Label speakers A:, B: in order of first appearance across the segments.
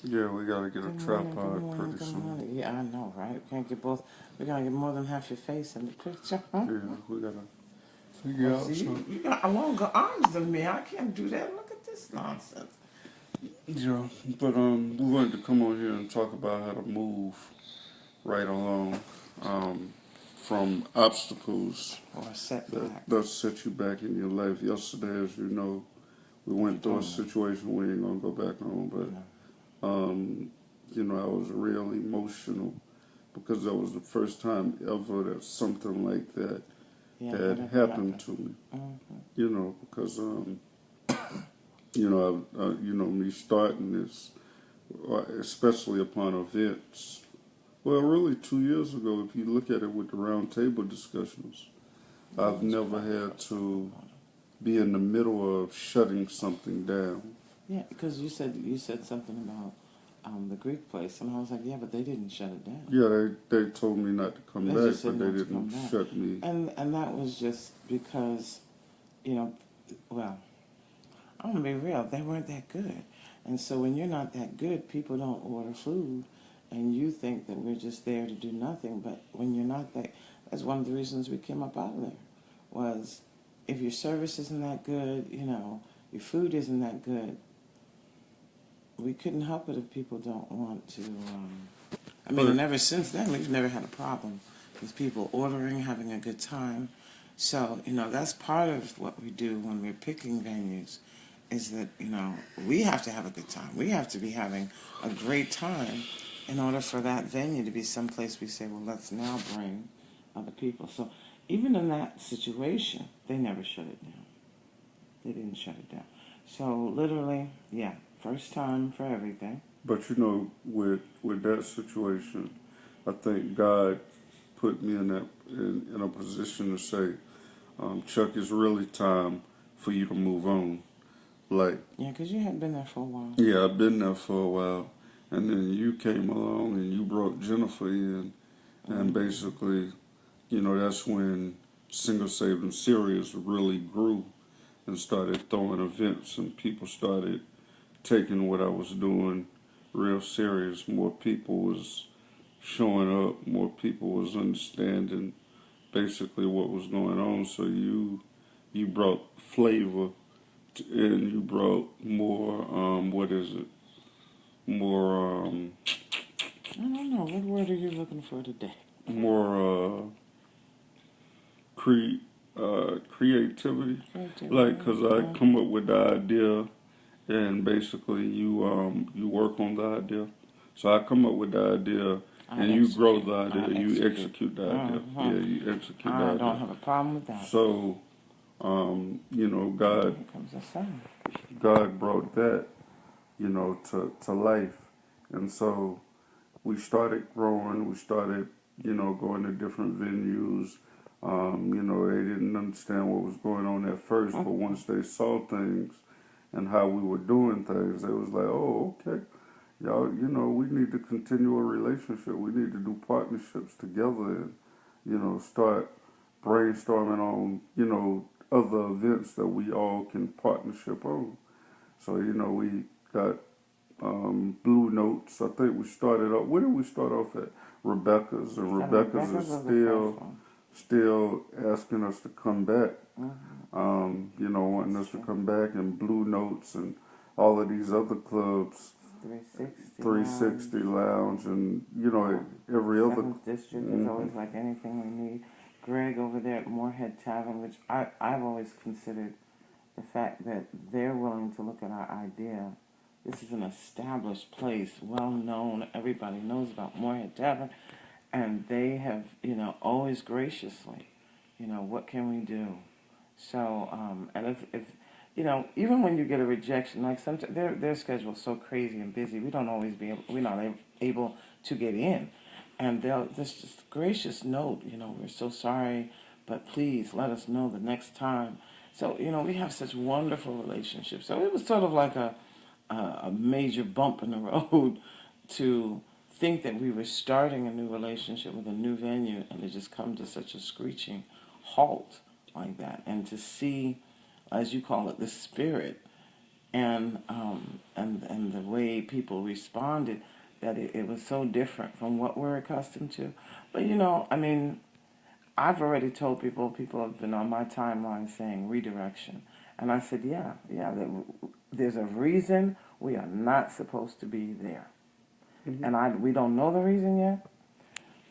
A: Yeah, we gotta get a
B: Good morning, good
A: tripod
B: morning,
A: pretty
B: good
A: soon.
B: morning. Yeah, I know, right? We can't get both. We gotta get more than half your face in the picture, huh?
A: Yeah, we gotta figure
B: Well,
A: out
B: see, you,
A: something.
B: you got longer arms than me. I can't do that. Look at this nonsense.
A: Yeah, but we wanted to come on here and talk about how to move right along from obstacles
B: Or a
A: that
B: setback.
A: set you back in your life. Yesterday, as you know, we
B: If you
A: went through a
B: don't know,
A: situation we ain't gonna go back on,
B: you know.
A: but I was real emotional because that was the first time ever that something like that
B: Yeah, that
A: had
B: ever
A: happened
B: happened.
A: to me.
B: Mm-hmm.
A: Because me starting this, especially upon events. Well, really, 2 years ago, if you look at it with the round table discussions,
B: Yeah,
A: I've
B: that's
A: never
B: probably the
A: had
B: first time
A: to
B: about it.
A: be in the middle of shutting something down.
B: Yeah, because you said something about the Greek place, and I was like, yeah, but they didn't shut it down.
A: Yeah, they told me not to come
B: They
A: back,
B: just said
A: but they
B: not to come
A: didn't
B: back,
A: shut me.
B: and that was just because, you know, well, I'm gonna be real. They weren't that good, and so when you're not that good, people don't order food, and you think that we're just there to do nothing. But when you're not that, that's one of the reasons we came up out of there. Was if your service isn't that good, your food isn't that good, we couldn't help it if people don't want to.
A: But
B: And ever since then, we've never had a problem with people ordering, having a good time. So, that's part of what we do when we're picking venues is that, we have to have a good time. We have to be having a great time in order for that venue to be someplace we say, well, let's now bring other people. So, even in that situation, they never shut it down. They didn't shut it down. So, literally, yeah, first time for everything.
A: with that situation, I think God put me in a position to say, Chuck, it's really time for you to move on. Like,
B: Yeah, because you hadn't been there for a while.
A: yeah, I've been there for a while, and then you came along and you brought Jennifer in, and
B: Mm-hmm.
A: basically, that's when Single Saved and Serious really grew and started throwing events, and people started taking what I was doing real serious. More people was showing up. More people was understanding basically what was going on. So you brought flavor and you brought more. What is it? More.
B: I don't know. What word are you looking for today?
A: More. Cre- Creativity. Like,
B: Creativity.
A: cause I come up with the idea, and basically you work on the idea. So I come up with the idea,
B: I
A: and you grow
B: execute.
A: the
B: I
A: idea. You
B: execute.
A: execute the idea.
B: Mm-hmm.
A: Yeah, you execute the
B: I
A: idea.
B: don't have a problem with that.
A: So
B: Oh,
A: God
B: here comes the sun.
A: God brought that to life, and so we started growing. We started going to different venues. They didn't understand what was going on at first, but once they saw things and how we were doing things, they was like, "Oh, okay, y'all. We need to continue a relationship. We need to do partnerships together, and start brainstorming on other events that we all can partnership on." So we got Blue Notes. I think we started off. Where did we start off at? Rebecca's, and
B: And
A: Rebecca's
B: Rebecca's
A: is
B: was the first one.
A: still asking us to come back.
B: Mm-hmm.
A: Wanting
B: That's
A: us to
B: true.
A: come back, and Blue Notes and all of these other clubs,
B: 360 Lounge.
A: 360 Lounge, and every other.
B: Seventh District is
A: Mm-hmm.
B: always like anything we need. Greg over there at Moorhead Tavern, which I've always considered the fact that they're willing to look at our idea. This is an established place, well known. Everybody knows about Moorhead Tavern. And they have, always graciously, what can we do? So, and if even when you get a rejection, like sometimes their schedule's so crazy and busy, we're not able to get in, and they'll just gracious note, we're so sorry, but please let us know the next time. So we have such wonderful relationships. So it was sort of like a major bump in the road to think that we were starting a new relationship with a new venue and to just come to such a screeching halt like that, and to see, as you call it, the spirit and the way people responded, that it was so different from what we're accustomed to. But I mean, I've already told people have been on my timeline saying redirection, and I said, yeah, there's a reason we are not supposed to be there,
A: Mm-hmm.
B: and we don't know the reason yet.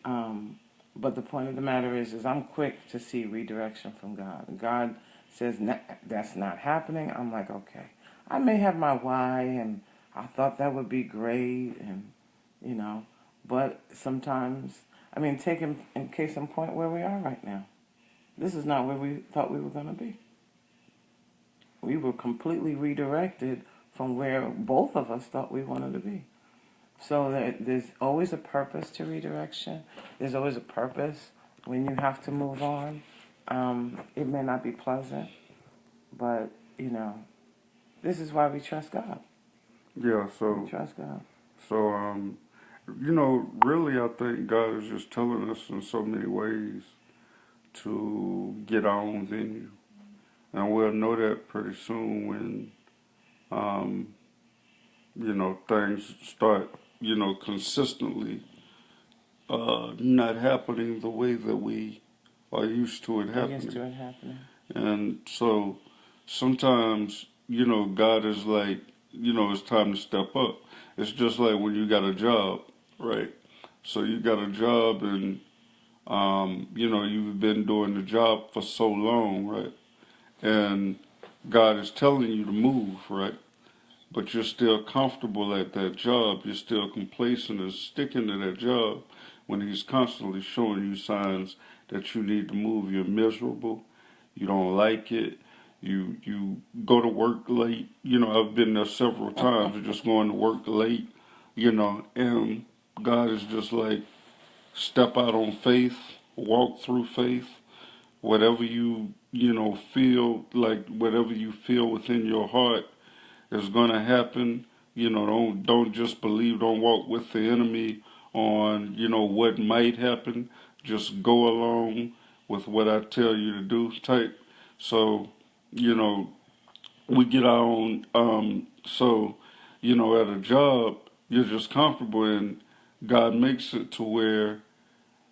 B: Um, but the point of the matter is I'm quick to see redirection from God. God says that's not happening. I'm like, okay, I may have my why, and I thought that would be great, and you know, but sometimes, I mean, take in case in point where we are right now. This is not where we thought we were going to be. We were completely redirected from where both of us thought we wanted to be. So there's always a purpose to redirection. There's always a purpose when you have to move on. It may not be pleasant, but, this is why we trust God.
A: Yeah.
B: We trust God.
A: So, really, I think God is just telling us in so many ways to get our own venue, and we'll know that pretty soon when, um, things start, consistently not happening the way that we are used to it
B: Are used
A: happening.
B: to it happening.
A: And so sometimes, God is like, it's time to step up. It's just like when you got a job, right? So you got a job and, you've been doing the job for so long, right? And God is telling you to move, right? But you're still comfortable at that job. You're still complacent and sticking to that job when He's constantly showing you signs that you need to move. You're miserable. You don't like it. You go to work late. I've been there several times. Just going to work late. And God is just like, step out on faith, walk through faith. Whatever feel like, whatever you feel within your heart is going to happen. Don't just believe. Don't walk with the enemy on what might happen. Just go along with what I tell you to do. Type. So you know we get our own. So at a job you're just comfortable, and God makes it to where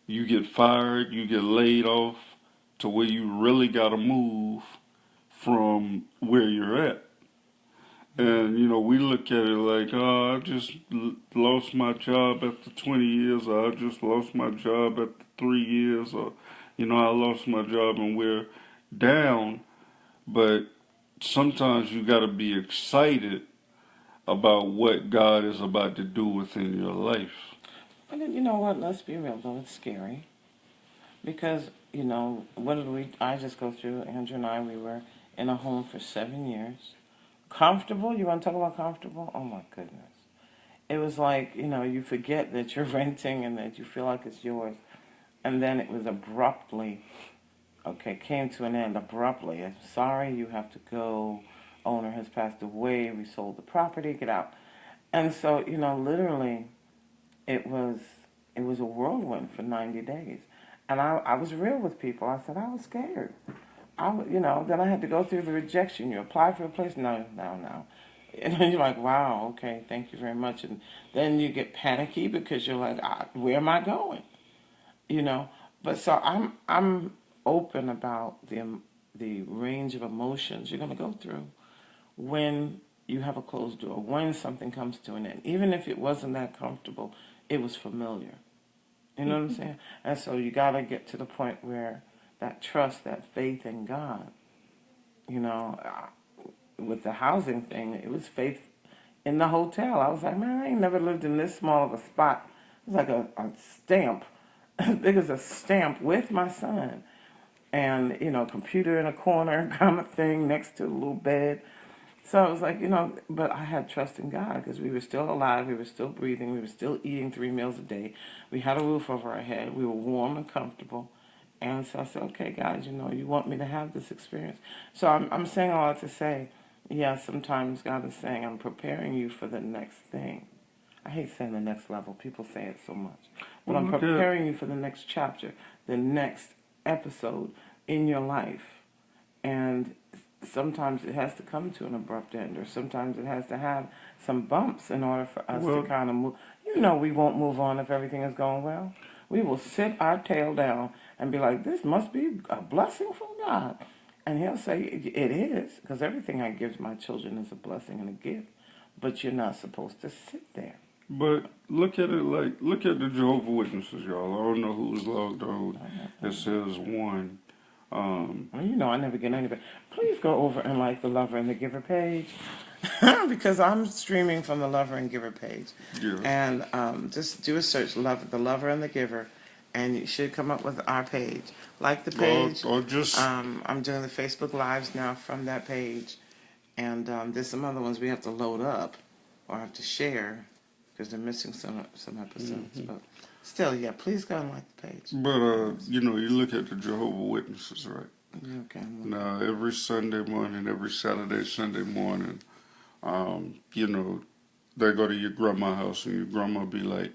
A: you get fired, you get laid off, to where you really got to move from where you're at. And we look at it like, oh, I just lost my job after 20 years, or I just lost my job after 3 years, or I lost my job and we're down. But sometimes you got to be excited about what God is about to do within your life.
B: But you know what? Let's be real, though. It's scary. Because, what did I just go through? Andrew and I, we were in a home for 7 years. Comfortable? You want to talk about comfortable? Oh, my goodness. It was like, you forget that you're renting and that you feel like it's yours. And then it was abruptly, came to an end abruptly. I'm sorry, you have to go. Owner has passed away. We sold the property. Get out. And so, literally, it was it was a whirlwind for 90 days. And I was real with people. I said I was scared. Then I had to go through the rejection. You apply for a place, no, no, no. And then you're like, wow, okay, thank you very much. And then you get panicky because you're like, where am I going? You know. But so I'm open about the range of emotions you're going to go through when you have a closed door, when something comes to an end. Even if it wasn't that comfortable, it was familiar. You know what I'm saying? And so you got to get to the point where that trust, that faith in God, with the housing thing, it was faith in the hotel. I was like, man, I ain't never lived in this small of a spot. It was like a stamp, as big as a stamp with my son. And, computer in a corner kind of thing next to a little bed. So I was like, but I had trust in God because we were still alive, we were still breathing, we were still eating 3 meals a day. We had a roof over our head, we were warm and comfortable. And so I said, okay, God, you want me to have this experience. So I'm saying all that to say, yeah, sometimes God is saying, I'm preparing you for the next thing. I hate saying the next level. People say it so much. But I'm preparing you for the next chapter, the next episode in your life. And sometimes it has to come to an abrupt end, or sometimes it has to have some bumps in order for us to
A: Well,
B: kind of move. You know, we won't move on if everything is going well. We will sit our tail down and be like, this must be a blessing from God. And he'll say, it is, because everything I give my children is a blessing and a gift. But you're not supposed to sit there.
A: but look at it like, look at the Jehovah Witnesses, y'all. I don't know who's logged on. It says one.
B: Well, you know, I never get anybody. Please go over and like the Lover and the Giver page. Because I'm streaming from the Lover and Giver page.
A: Yeah.
B: And just do a search, the Lover and the Giver, and you should come up with our page. Like the page.
A: Or just
B: I'm doing the Facebook Lives now from that page. And there's some other ones we have to load up or have to share because they're missing some episodes. But still, yeah, please go and like the page.
A: But you know, you look at the Jehovah Witnesses, right?
B: Okay.
A: Now, every Sunday morning, every Saturday, Sunday morning, you know, they go to your grandma's house, and your grandma be like,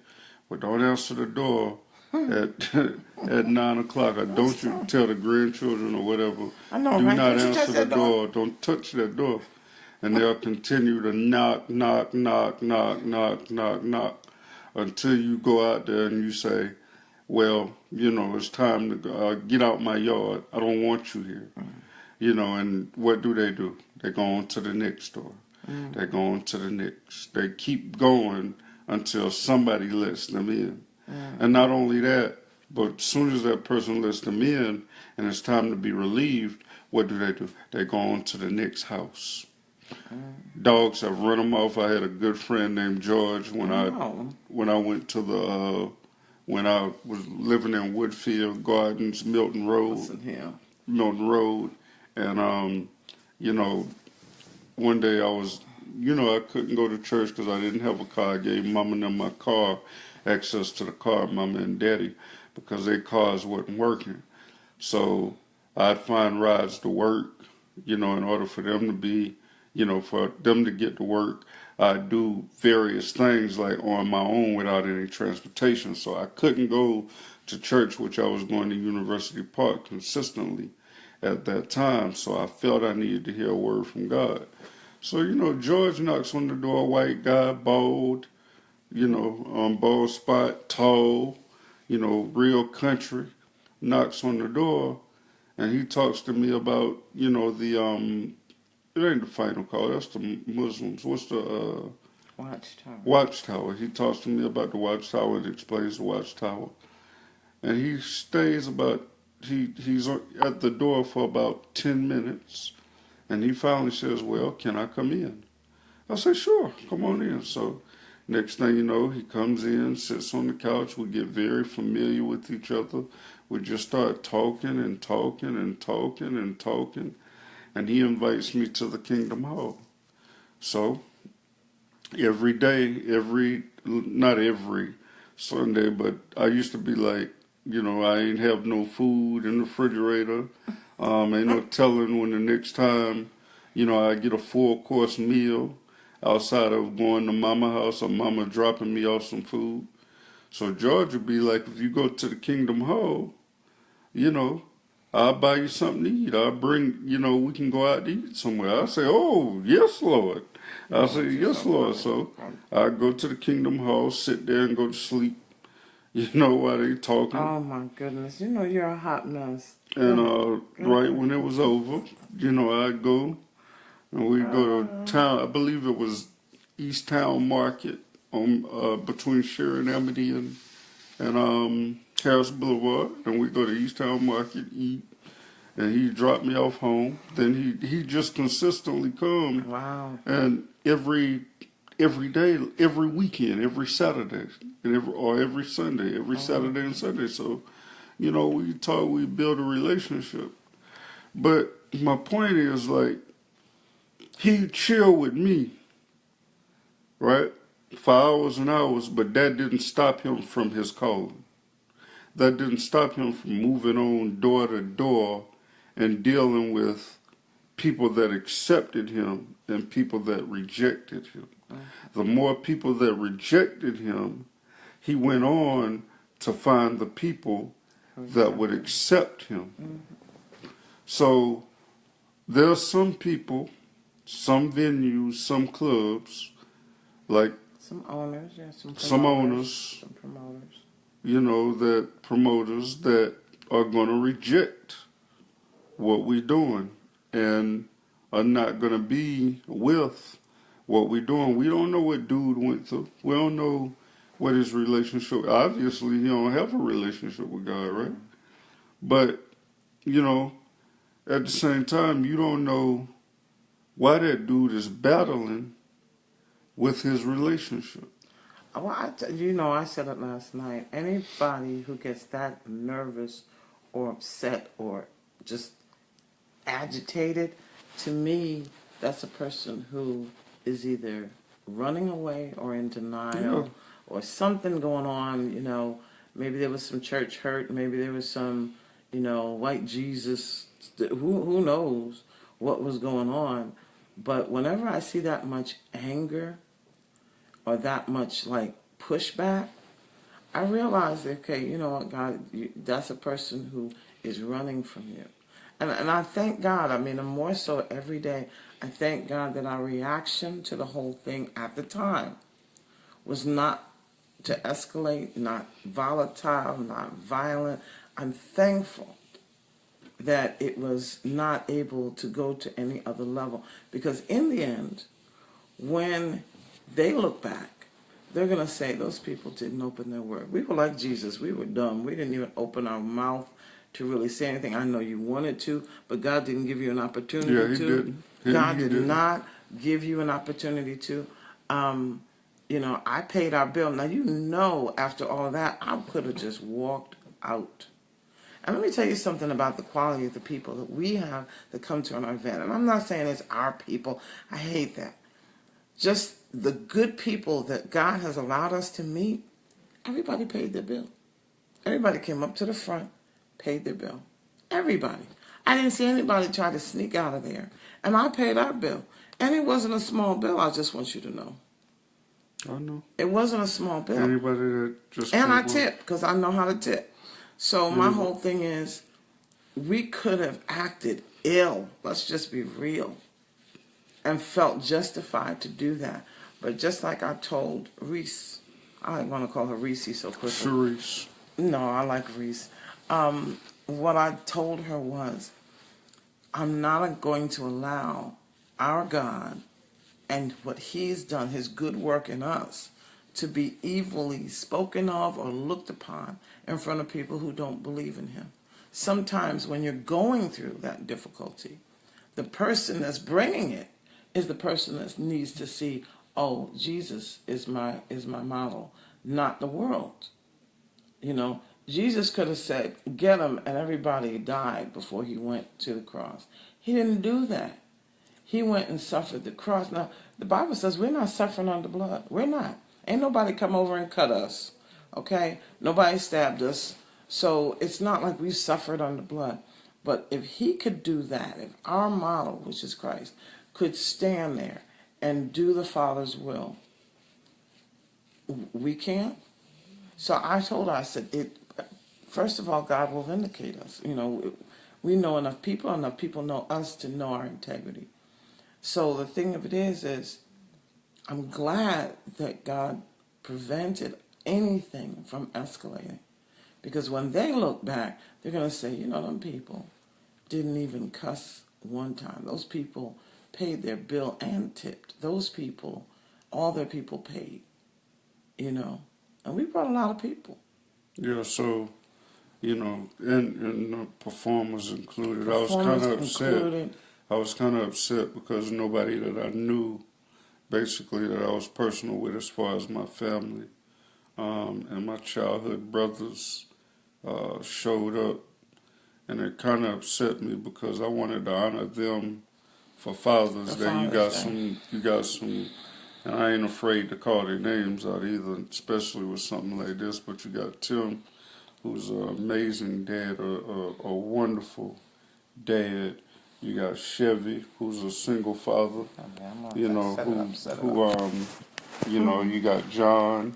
A: "Well, don't answer the door at at 9 o'clock, or don't you tell the grandchildren or whatever.
B: I know,
A: Do
B: right?
A: not
B: Don't you
A: answer
B: touch
A: the
B: that door."
A: door. Don't touch that door." And they'll continue to knock, knock, knock, knock, knock, knock, knock, until you go out there and you say, "Well, you know, it's time to go, get out my yard. I don't want you here." You know, and what do? They go on to the next door. They go on to the next. They keep going until somebody lets them in. And not only that, but as soon as that person lets them in and it's time to be relieved, what do? They go on to the next house. Dogs have run them off. I had a good friend named George when I went to the when I was living in Woodfield Gardens, Milton Road, and you know, one day I was, you know, I couldn't go to church because I didn't have a car. I gave Mama and them my car, access to the car, Mama and Daddy, because their cars wasn't working. So I'd find rides to work, you know, in order for them to be, you know, for them to get to work. I'd do various things like on my own without any transportation. So I couldn't go to church, which I was going to University Park consistently at that time. So I felt I needed to hear a word from God. So, you know, George knocks on the door, white guy, bald, you know, bald spot, tall, you know, real country, knocks on the door, and he talks to me about, you know, it ain't the final call, that's the Muslims. What's the,
B: Watchtower.
A: Watchtower. He talks to me about the Watchtower and explains the Watchtower. And he stays he's at the door for about 10 minutes. And he finally says, "Well, can I come in?" I say, "Sure, come on in." So next thing you know, he comes in, sits on the couch. We get very familiar with each other. We just start talking and talking and talking and talking. And he invites me to the Kingdom Hall. So every day, not every Sunday, but I used to be like, you know, I ain't have no food in the refrigerator. Ain't no telling when the next time, you know, I get a full-course meal outside of going to Mama's house or Mama dropping me off some food. So George would be like, if you go to the Kingdom Hall, you know, I'll buy you something to eat. I'll bring, you know, we can go out to eat somewhere. I say, "Oh, yes, Lord." I say, "Yes, Lord." So I go to the Kingdom Hall, sit there and go to sleep, you know, while they talking.
B: Oh my goodness! You know you're a hot mess.
A: And right when it was over, you know, I'd go and we'd go to town. I believe it was East Town Market on between Sharon Amity and Harris Boulevard, and we go to East Town Market, eat, and he dropped me off home. Then he just consistently come.
B: Wow.
A: And every day, every weekend, every Saturday, and every Sunday, every Saturday and Sunday. So, you know, we talk, we build a relationship. But my point is, like, he chill with me, right, for hours and hours, but that didn't stop him from his calling. That didn't stop him from moving on door to door and dealing with people that accepted him and people that rejected him. The more people that rejected him, he went on to find the people that would accept him. So there are some people, some venues, some clubs, like
B: Some owners, yeah,
A: some owners,
B: some promoters.
A: that promoters that are going to reject what we're doing and are not going to be with what we're doing. We don't know what dude went through. We don't know what his relationship. Obviously, he don't have a relationship with God, right? But at the same time, you don't know why that dude is battling with his relationship.
B: Well, I said it last night. Anybody who gets that nervous or upset or just agitated, to me, that's a person who is either running away or in denial or something going on. Maybe there was some church hurt. Maybe there was some, white Jesus. Who knows what was going on? But whenever I see that much anger or that much like pushback, I realize, okay, you know what, God, that's a person who is running from you. And I thank God, and more so every day, I thank God that our reaction to the whole thing at the time was not to escalate, not volatile, not violent. I'm thankful that it was not able to go to any other level. Because in the end, when they look back, they're going to say those people didn't open their word. We were like Jesus. We were dumb. We didn't even open our mouth to really say anything. I know you wanted to, but God didn't give you an opportunity
A: Yeah, he
B: to.
A: didn't.
B: God
A: He
B: did
A: didn't.
B: not give you an opportunity to. I paid our bill. Now, after all that, I could have just walked out. And let me tell you something about the quality of the people that we have that come to our event. And I'm not saying it's our people. I hate that. Just the good people that God has allowed us to meet, everybody paid their bill. Everybody came up to the front, paid their bill. Everybody. I didn't see anybody try to sneak out of there. And I paid our bill. And it wasn't a small bill, I just want you to know.
A: I know.
B: It wasn't a small bill.
A: Anybody that just
B: and I tip, because I know how to tip. So my whole thing is, we could have acted ill, let's just be real, and felt justified to do that. But just like I told Reese, I want to call her Reese so quickly.
A: Sharice.
B: No, I like Reese. What I told her was, I'm not going to allow our God and what He's done, His good work in us, to be evilly spoken of or looked upon in front of people who don't believe in Him. Sometimes when you're going through that difficulty, the person that's bringing it is the person that needs to see, oh, Jesus is my model, not the world. Jesus could have said, get him, and everybody died before He went to the cross. He didn't do that. He went and suffered the cross. Now, the Bible says we're not suffering under blood. We're not. Ain't nobody come over and cut us. Okay? Nobody stabbed us. So it's not like we suffered under blood. But if He could do that, if our model, which is Christ, could stand there and do the Father's will, we can't. So I told her, I said, first of all, God will vindicate us. We know enough people know us to know our integrity. So the thing of it is I'm glad that God prevented anything from escalating. Because when they look back, they're going to say, them people didn't even cuss one time. Those people paid their bill and tipped. Those people, all their people paid, And we brought a lot of people.
A: Yeah, so, and the performers included. I was kind of upset. I was kind of upset because nobody that I knew, basically, that I was personal with as far as my family and my childhood brothers showed up. And it kind of upset me because I wanted to honor them for Father's Day. You got some, and I ain't afraid to call their names out either, especially with something like this. But you got Tim, who's an amazing dad, a wonderful dad. You got Chevy, who's a single father. You got John.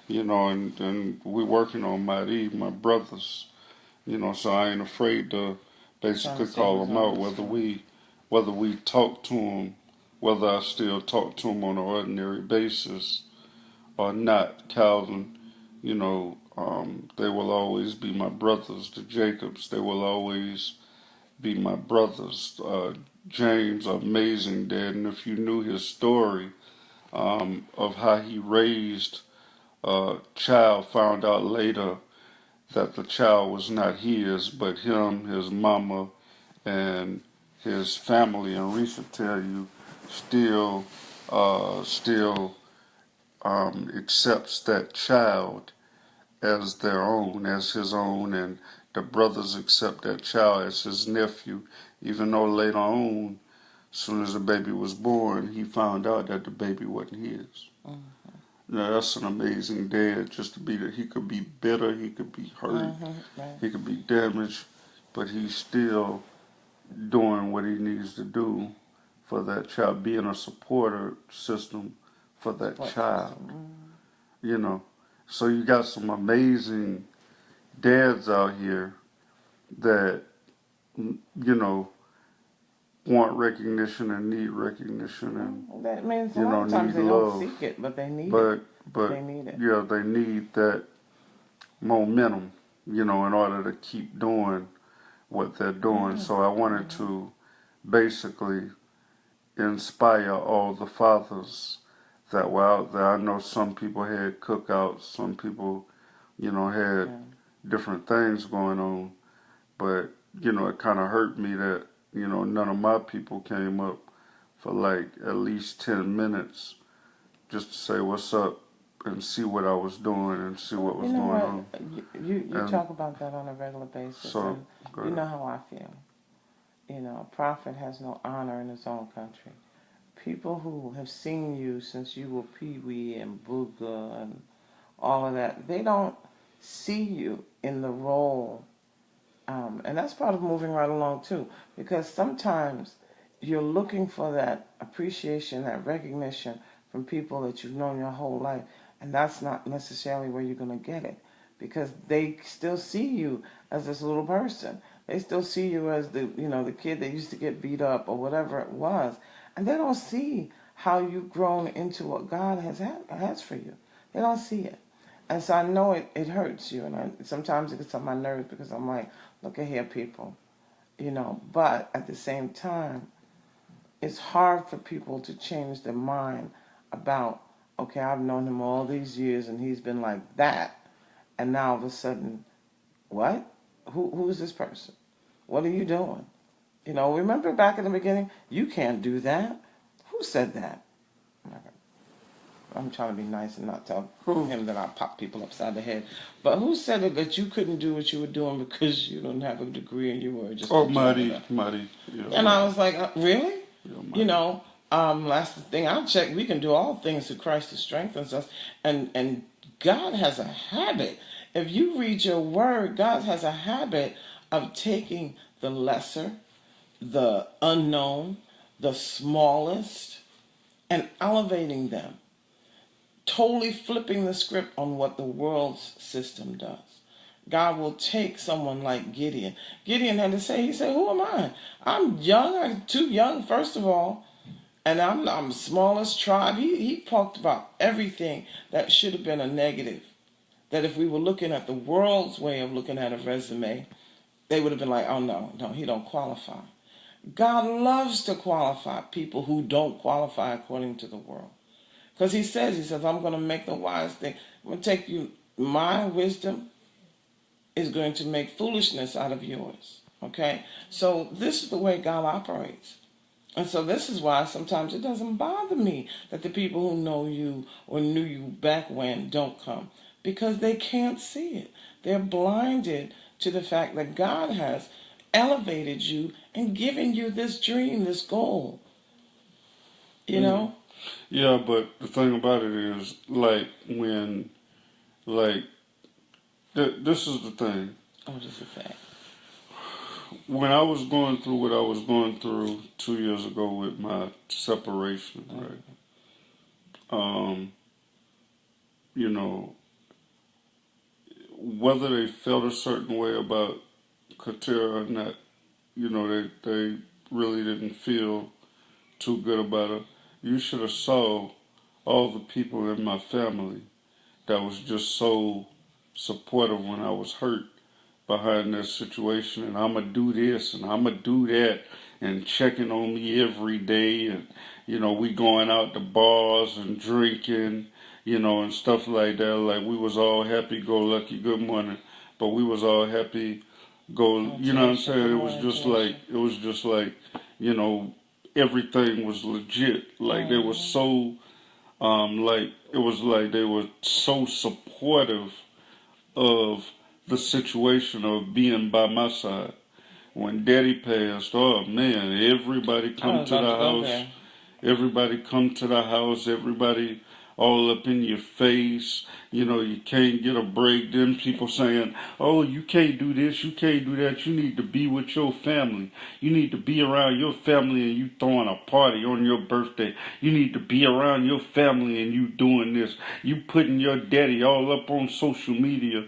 A: And we're working on my brothers. So I ain't afraid to basically call them out, whether we whether we talk to them, whether I still talk to them on an ordinary basis or not, Calvin, they will always be my brothers. The Jacobs, they will always be my brothers. James, amazing dad, and if you knew his story of how he raised a child, found out later that the child was not his, but him, his mama, and his family. And Reese will tell you, still accepts that child as their own, as his own, and the brothers accept that child as his nephew, even though later on, as soon as the baby was born, he found out that the baby wasn't his. Now that's an amazing dad. Just to be that he could be bitter, he could be hurt,
B: Right.
A: he could be damaged, but he's still doing what he needs to do for that child, being a supporter system for that child. You know, so you got some amazing dads out here that want recognition and need recognition and
B: That means a lot of times
A: need
B: they
A: love.
B: don't seek it, but they need
A: But
B: it. They need it.
A: yeah, they need that momentum, in order to keep doing what they're doing. So I wanted to basically inspire all the fathers that were out there. I know some people had cookouts, some people, had different things going on, but it kind of hurt me that none of my people came up for like at least 10 minutes just to say what's up and see what I was doing and see what was going on.
B: You talk about that on a regular basis,
A: So,
B: and you know how I feel. A prophet has no honor in his own country. People who have seen you since you were Pee-wee and Booga and all of that, they don't see you in the role. And that's part of moving right along too, because sometimes you're looking for that appreciation, that recognition from people that you've known your whole life, and that's not necessarily where you're going to get it, because they still see you as this little person. They still see you as the kid that used to get beat up or whatever it was, and they don't see how you've grown into what God has for you. They don't see it. And so I know it hurts you, and sometimes it gets on my nerves because I'm like, look at here, people, But at the same time, it's hard for people to change their mind about, okay, I've known him all these years, and he's been like that, and now all of a sudden, what? Who's this person? What are you doing? Remember back in the beginning, you can't do that. Who said that? I'm trying to be nice and not tell him that I pop people upside the head. But who said it that you couldn't do what you were doing because you don't have a degree and you were just a
A: Marty.
B: Yeah, and I was like, really?
A: Yeah,
B: That's the thing I checked. We can do all things through Christ who strengthens us. And God has a habit. If you read your word, God has a habit of taking the lesser, the unknown, the smallest, and elevating them, totally flipping the script on what the world's system does. God will take someone like Gideon. Gideon had to say, he said, who am I? I'm young, I'm too young, first of all, and I'm the smallest tribe. He talked about everything that should have been a negative. That if we were looking at the world's way of looking at a resume, they would have been like, oh no, he don't qualify. God loves to qualify people who don't qualify according to the world. Because he says, I'm going to make the wise thing. I'm going to take you, my wisdom is going to make foolishness out of yours. Okay? So this is the way God operates. And so this is why sometimes it doesn't bother me that the people who know you or knew you back when don't come. Because they can't see it. They're blinded to the fact that God has elevated you and given you this dream, this goal. You know?
A: Yeah, but the thing about it is, this is the thing.
B: Oh, just a fact.
A: When I was going through what I was going through 2 years ago with my separation, right? You know, whether they felt a certain way about Katera or not, they really didn't feel too good about it. You should have saw all the people in my family that was just so supportive when I was hurt behind that situation, and I'm gonna do this and I'm gonna do that, and checking on me every day, and we going out to bars and drinking, and stuff like that. Like we was all happy go lucky, good morning, but we was all happy go. You know what I'm saying? It was just like you know everything was legit. Like they were so like it was like they were so supportive of the situation of being by my side. When Daddy passed, oh man, everybody come to the house. Everybody come to the house. Everybody all up in your face. You can't get a break. Then people saying, oh, you can't do this, you can't do that. You need to be with your family. You need to be around your family, and you throwing a party on your birthday. You need to be around your family, and you doing this. You putting your daddy all up on social media.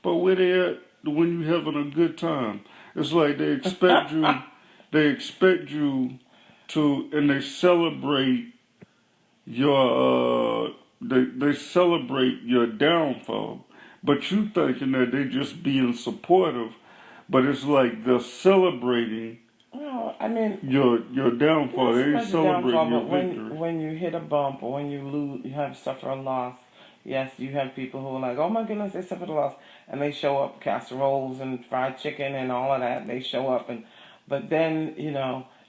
A: But where they at when you having a good time? It's like they expect you to, and they celebrate your, they celebrate your downfall. But you thinking that they just being supportive, but it's like they're celebrating.
B: Well, I mean,
A: your downfall. They ain't celebrating your victory.
B: When you hit a bump or when you lose, you have suffer a loss. Yes, you have people who are like, oh my goodness, they suffered a loss, and they show up casseroles and fried chicken and all of that. They show up, but then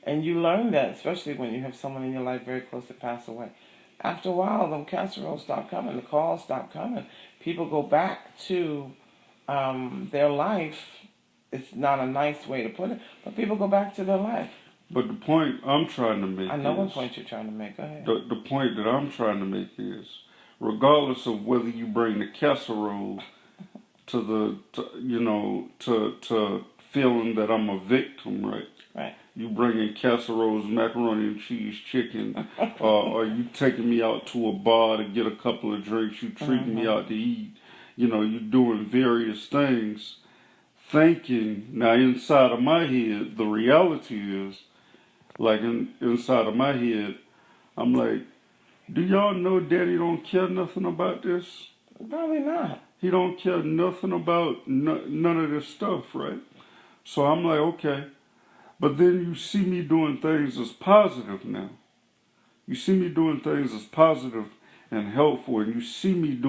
B: and you learn that, especially when you have someone in your life very close to pass away. After a while, them casseroles stop coming, the calls stop coming. People go back to their life. It's not a nice way to put it, but people go back to their life.
A: But the point I'm trying to make
B: I know what point you're trying to make. Go ahead.
A: The point that I'm trying to make is, regardless of whether you bring the casserole to feeling that I'm a victim, right?
B: Right.
A: You bringing casseroles, macaroni and cheese, chicken, or you taking me out to a bar to get a couple of drinks, you treating me out to eat, you doing various things, thinking, now inside of my head, the reality is, like inside of my head, I'm like, do y'all know Daddy don't care nothing about this?
B: Probably not.
A: He don't care nothing about none of this stuff, right? So I'm like, okay. But then you see me doing things as positive now. You see me doing things as positive and helpful, and you see me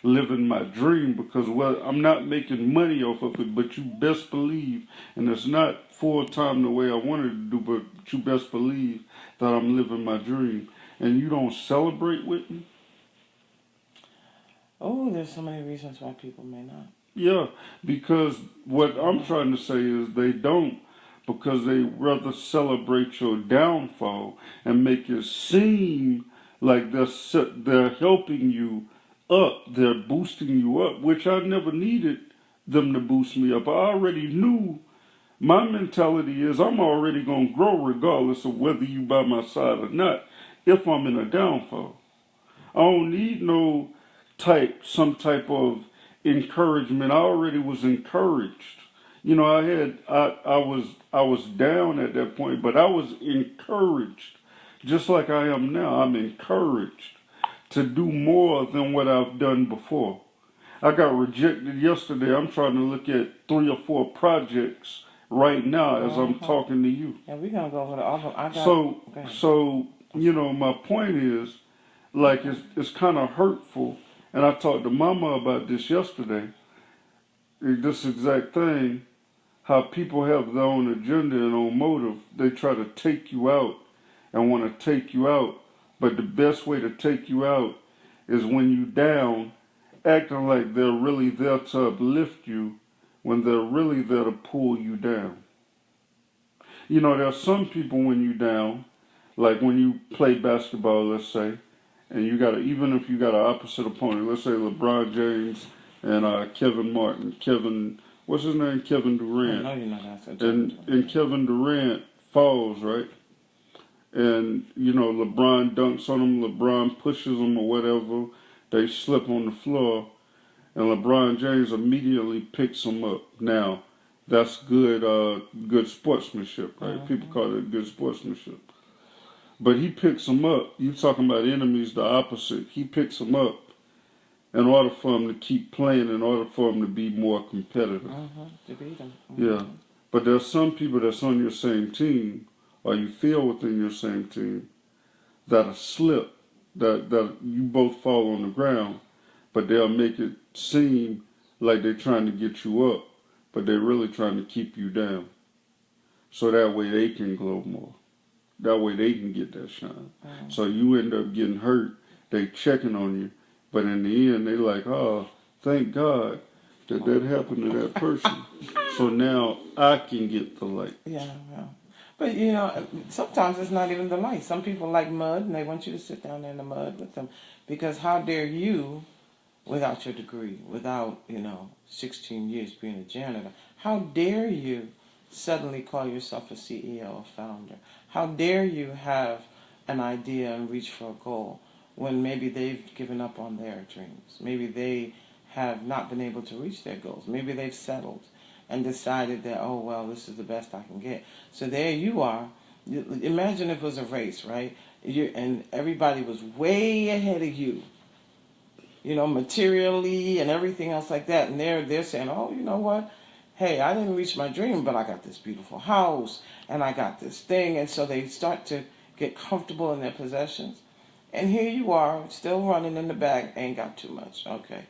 A: living my dream, because, well, I'm not making money off of it, but you best believe, and it's not full time the way I wanted to do, but you best believe that I'm living my dream. And you don't celebrate with me?
B: Oh, there's so many reasons why people may not.
A: Yeah, because what I'm trying to say is they don't, because they rather celebrate your downfall and make it seem like they're helping you up, they're boosting you up, which I never needed them to boost me up. I already knew. My mentality is I'm already going to grow regardless of whether you by my side or not, if I'm in a downfall. I don't need some type of encouragement. I already was encouraged. I was down at that point, but I was encouraged, just like I am now. I'm encouraged to do more than what I've done before. I got rejected yesterday. I'm trying to look at 3 or 4 projects right now as I'm talking to you.
B: Yeah, we're gonna go over the album.
A: So my point is, like, it's kind of hurtful, and I talked to Mama about this yesterday. This exact thing, how people have their own agenda and own motive. They try to take you out and want to take you out, but the best way to take you out is when you down, acting like they're really there to uplift you when they're really there to pull you down. There's some people when you down, like when you play basketball, let's say, and even if you got an opposite opponent, let's say LeBron James and what's his name? Kevin Durant.
B: I know you know that.
A: And Kevin Durant falls, right? And, LeBron dunks on him, LeBron pushes him or whatever, they slip on the floor, and LeBron James immediately picks him up. Now, That's good sportsmanship, right? People
B: Mm-hmm.
A: call it good sportsmanship. But he picks them up. You talking about enemies, the opposite. He picks them up in order for them to keep playing, in order for them to be more competitive.
B: Mm-hmm. To beat them.
A: Yeah.
B: Mm-hmm.
A: But there's some people that's on your same team, or you feel within your same team, that'll slip, that you both fall on the ground, but they'll make it seem like they're trying to get you up, but they're really trying to keep you down. So that way they can glow more. That way they can get that shine. So
B: Mm-hmm.
A: you end up getting hurt. They checking on you, but in the end they like, oh, thank God that happened to that person. So now I can get the light.
B: Yeah, yeah. But sometimes it's not even the light. Some people like mud and they want you to sit down there in the mud with them. Because how dare you, without your degree, without, 16 years being a janitor, how dare you suddenly call yourself a CEO or founder? How dare you have an idea and reach for a goal when maybe they've given up on their dreams? Maybe they have not been able to reach their goals. Maybe they've settled and decided that, oh, well, this is the best I can get. So there you are. Imagine if it was a race, right? And everybody was way ahead of you, materially and everything else like that. And they're saying, oh, you know what? Hey, I didn't reach my dream, but I got this beautiful house and I got this thing. And so they start to get comfortable in their possessions. And here you are, still running in the back, ain't got too much. Okay.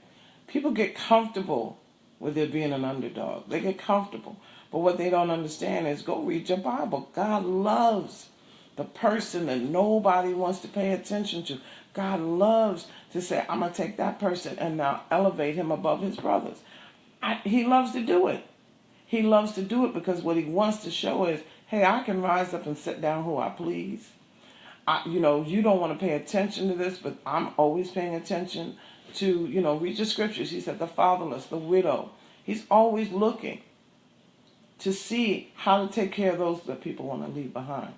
B: People get comfortable with there being an underdog. They get comfortable. But what they don't understand is go read your Bible. God loves the person that nobody wants to pay attention to. God loves to say, I'm going to take that person and now elevate him above his brothers. He loves to do it. He loves to do it because what he wants to show is, hey, I can rise up and sit down who I please. You don't want to pay attention to this, but I'm always paying attention to, read the scriptures. He said the fatherless, the widow. He's always looking to see how to take care of those that people want to leave behind.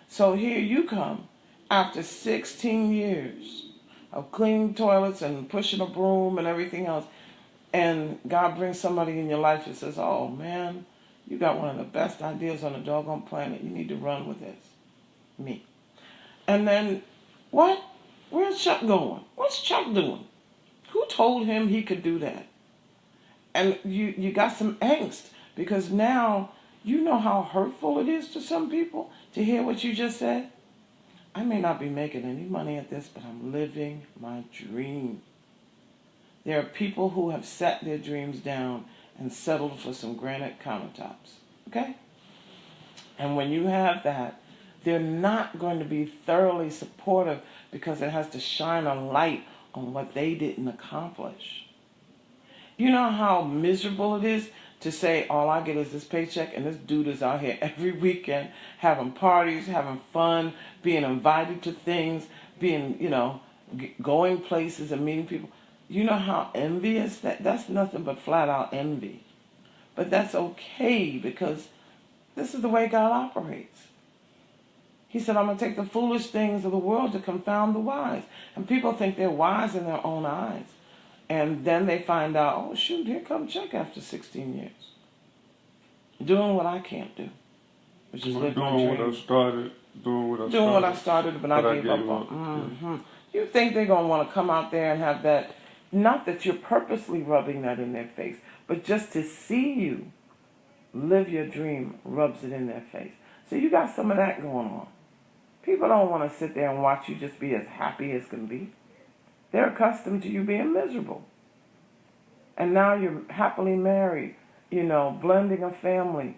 B: So here you come after 16 years of cleaning toilets and pushing a broom and everything else, and God brings somebody in your life that says, oh man, you got one of the best ideas on the doggone planet. You need to run with this. Me. And then, what? Where's Chuck going? What's Chuck doing? Who told him he could do that? And you got some angst because now you know how hurtful it is to some people to hear what you just said. I may not be making any money at this, but I'm living my dream. There are people who have set their dreams down and settled for some granite countertops. Okay? And when you have that, they're not going to be thoroughly supportive because it has to shine a light on what they didn't accomplish. You know how miserable it is to say, all I get is this paycheck, and this dude is out here every weekend having parties, having fun, being invited to things, being, going places and meeting people. You know how envious that's nothing but flat out envy. But that's okay because this is the way God operates. He said, I'm going to take the foolish things of the world to confound the wise. And people think they're wise in their own eyes. And then they find out, oh, shoot, here comes Chuck after 16 years. Doing what I can't do, which is live my dream. Doing what I started, but I gave up on. Mm-hmm. You think they're going to want to come out there and have that, not that you're purposely rubbing that in their face, but just to see you live your dream rubs it in their face. So you got some of that going on. People don't want to sit there and watch you just be as happy as can be. They're accustomed to you being miserable. And now you're happily married, blending a family,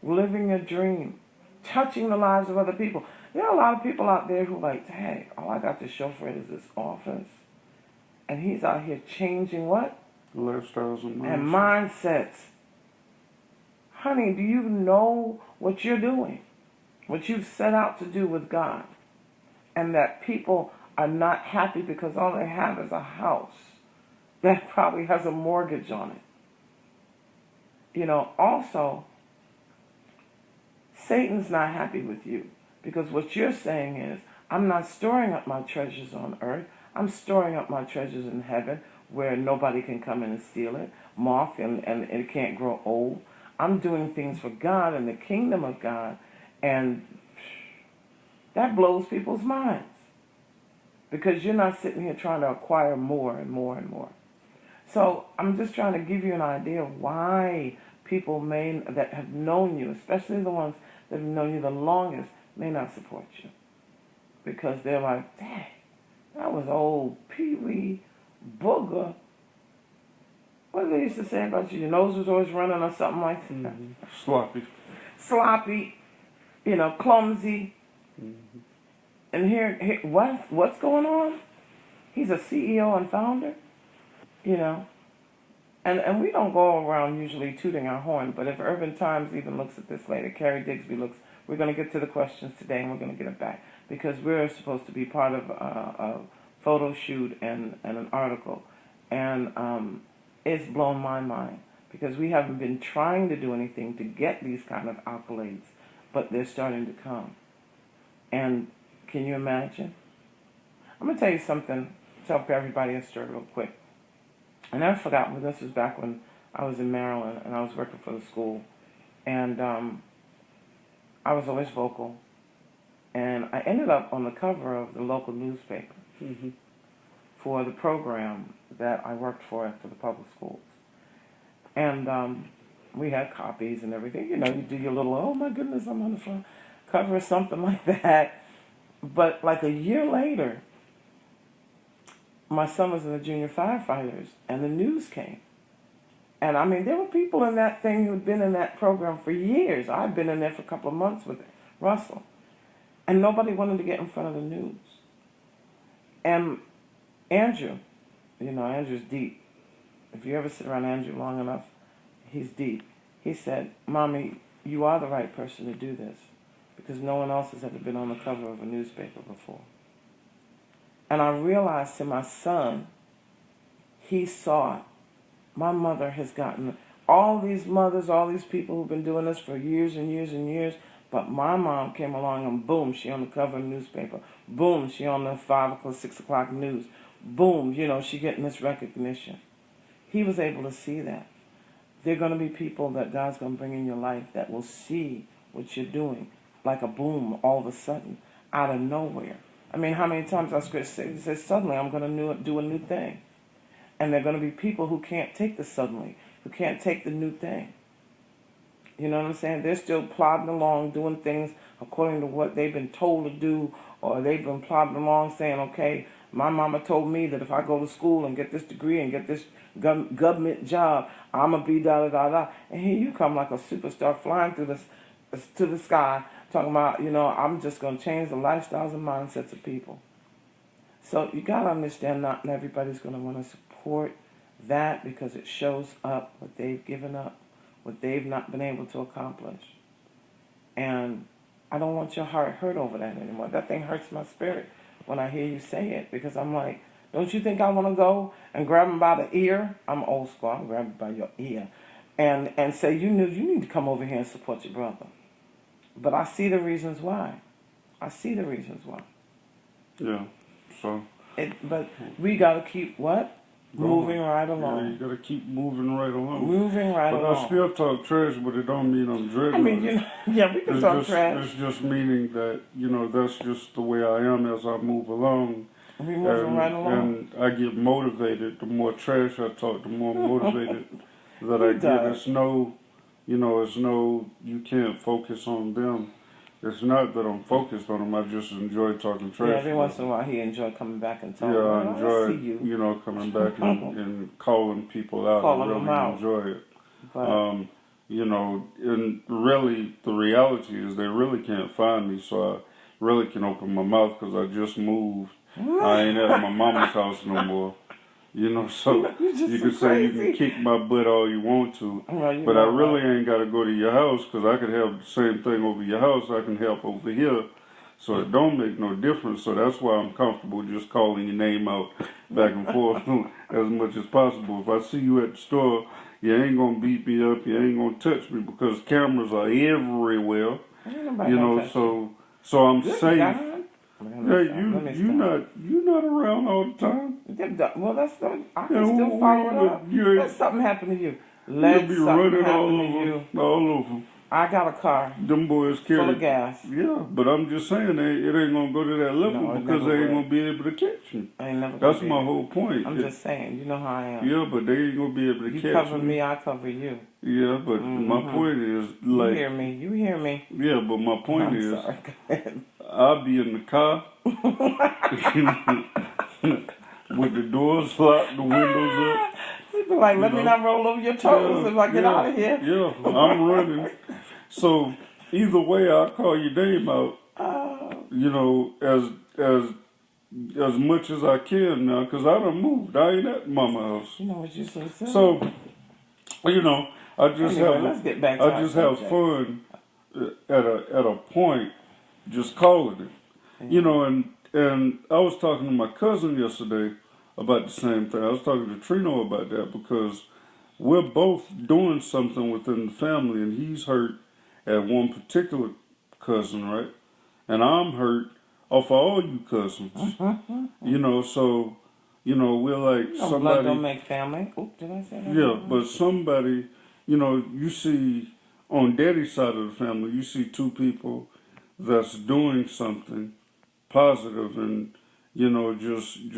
B: living a dream, touching the lives of other people. There are a lot of people out there who are like, hey, all I got to show for it is this office. And he's out here changing what?
A: Lifestyles
B: and mindsets. Honey, do you know what you're doing? What you've set out to do with God? And that people are not happy because all they have is a house that probably has a mortgage on it. Also, Satan's not happy with you because what you're saying is, I'm not storing up my treasures on earth. I'm storing up my treasures in heaven where nobody can come in and steal it. Moth and it can't grow old. I'm doing things for God and the kingdom of God, and that blows people's minds because you're not sitting here trying to acquire more and more and more. So I'm just trying to give you an idea of why people that have known you, especially the ones that have known you the longest, may not support you. Because they're like, dang, that was old Pee-wee Booger. What did they used to say about you? Your nose was always running or something like that.
A: Mm-hmm. Sloppy.
B: Sloppy, clumsy.
A: Mm-hmm.
B: And here what's going on? He's a CEO and founder, And we don't go around usually tooting our horn, but if Urban Times even looks at this later, Carrie Digsby looks, we're going to get to the questions today and we're going to get it back because we're supposed to be part of a photo shoot and an article. And it's blown my mind because we haven't been trying to do anything to get these kind of accolades, but they're starting to come. And can you imagine? I'm going to tell you something, tell everybody a story real quick. I never forgot when this was back when I was in Maryland and I was working for the school. And I was always vocal. And I ended up on the cover of the local newspaper
A: Mm-hmm.
B: for the program that I worked for the public schools. And we had copies and everything. You do your little, oh my goodness, I'm on the front cover or something like that. But like a year later, my son was in the junior firefighters, and the news came. And I mean, there were people in that thing who'd been in that program for years. I'd been in there for a couple of months with Russell. And nobody wanted to get in front of the news. And Andrew, Andrew's deep. If you ever sit around Andrew long enough, he's deep. He said, Mommy, you are the right person to do this because no one else has ever been on the cover of a newspaper before. And I realized to my son, he saw it. My mother has gotten all these mothers, all these people who've been doing this for years and years and years. But my mom came along and boom, she on the cover of the newspaper. Boom, she on the 5 o'clock, 6 o'clock news. Boom, she getting this recognition. He was able to see that. There are going to be people that God's going to bring in your life that will see what you're doing like a boom all of a sudden out of nowhere. I mean, how many times I say suddenly I'm going to do a new thing. And there are going to be people who can't take the suddenly, who can't take the new thing. You know what I'm saying? They're still plodding along, doing things according to what they've been told to do, or they've been plodding along saying, okay, my mama told me that if I go to school and get this degree and get this government job, I'm going to be da-da-da-da. And here you come like a superstar flying through to the sky, talking about, I'm just going to change the lifestyles and mindsets of people. So you got to understand not everybody's going to want to support that because it shows up what they've given up, what they've not been able to accomplish. And I don't want your heart hurt over that anymore. That thing hurts my spirit when I hear you say it because I'm like, don't you think I want to go and grab him by the ear? I'm old school. I'll grab you by your ear and say, you need to come over here and support your brother. But I see the reasons why.
A: Yeah, so.
B: But we got to keep what? Moving right along.
A: Yeah, you got to keep moving right along.
B: Moving right along.
A: But I still talk trash, but it don't mean I'm dreading.
B: I mean, we can talk trash.
A: It's just meaning that, that's just the way I am as I move along.
B: We moving right along.
A: And I get motivated. The more trash I talk, the more motivated that I get. It's no, you can't focus on them. It's not that I'm focused on them. I just enjoy talking trash.
B: Yeah, every once in a while he enjoy coming back and talking.
A: Yeah, I enjoy,
B: see you.
A: coming back and calling people out.
B: Calling
A: I
B: them
A: really
B: out.
A: enjoy it.
B: But,
A: And really, the reality is they really can't find me, so I really can open my mouth because I just moved. I ain't at my mama's house no more. So you can say you can kick my butt all you want to, but I really ain't got to go to your house because I could have the same thing over your house. I can help over here, so it don't make no difference. So that's why I'm comfortable just calling your name out back and forth as much as possible. If I see you at the store, you ain't gonna beat me up, you ain't gonna touch me because cameras are everywhere. So I'm safe. Yeah, you not around all the time.
B: Well, I can still follow it up. Let something happen to you.
A: You'll
B: Let
A: be
B: something
A: running
B: happen to you.
A: all over.
B: I got a car
A: Them boys
B: full of
A: carry.
B: gas.
A: Yeah, but I'm just saying it ain't gonna go to that level
B: No, it
A: because
B: never
A: they ain't
B: would.
A: gonna be able to catch me.
B: I ain't never gonna
A: That's
B: be
A: my
B: able.
A: whole point.
B: I'm just saying, you know how I am.
A: Yeah, but they ain't gonna be able to
B: You
A: catch
B: cover
A: me.
B: me, I cover you.
A: Yeah, but my
B: Mm-hmm.
A: point is
B: You
A: like.
B: hear me? You hear me?
A: Yeah, but my point
B: I'm
A: is,
B: sorry. Go ahead.
A: I'll be in the car with the doors locked, the windows up.
B: You be like,
A: You
B: let me
A: know.
B: not roll over your toes
A: Yeah,
B: if I get
A: yeah,
B: out of here.
A: yeah. I'm running. So either way, I'll call your name out.
B: Oh,
A: You know, as much as I can now, because I done moved. I ain't at mama house.
B: you know what you should say.
A: So you know,
B: Anyway, let's get back to
A: I
B: our
A: just have
B: subject.
A: fun at a point, just calling it. You
B: Yeah.
A: know, and I was talking to my cousin yesterday about the same thing. I was talking to Trino about that because we're both doing something within the family, and he's hurt at one particular cousin, right? And I'm hurt off of all you cousins. You know, so we're like
B: No blood don't
A: somebody.
B: make family. Oop, did I say that
A: Yeah,
B: wrong?
A: but somebody, you see on daddy's side of the family, you see two people that's doing something positive and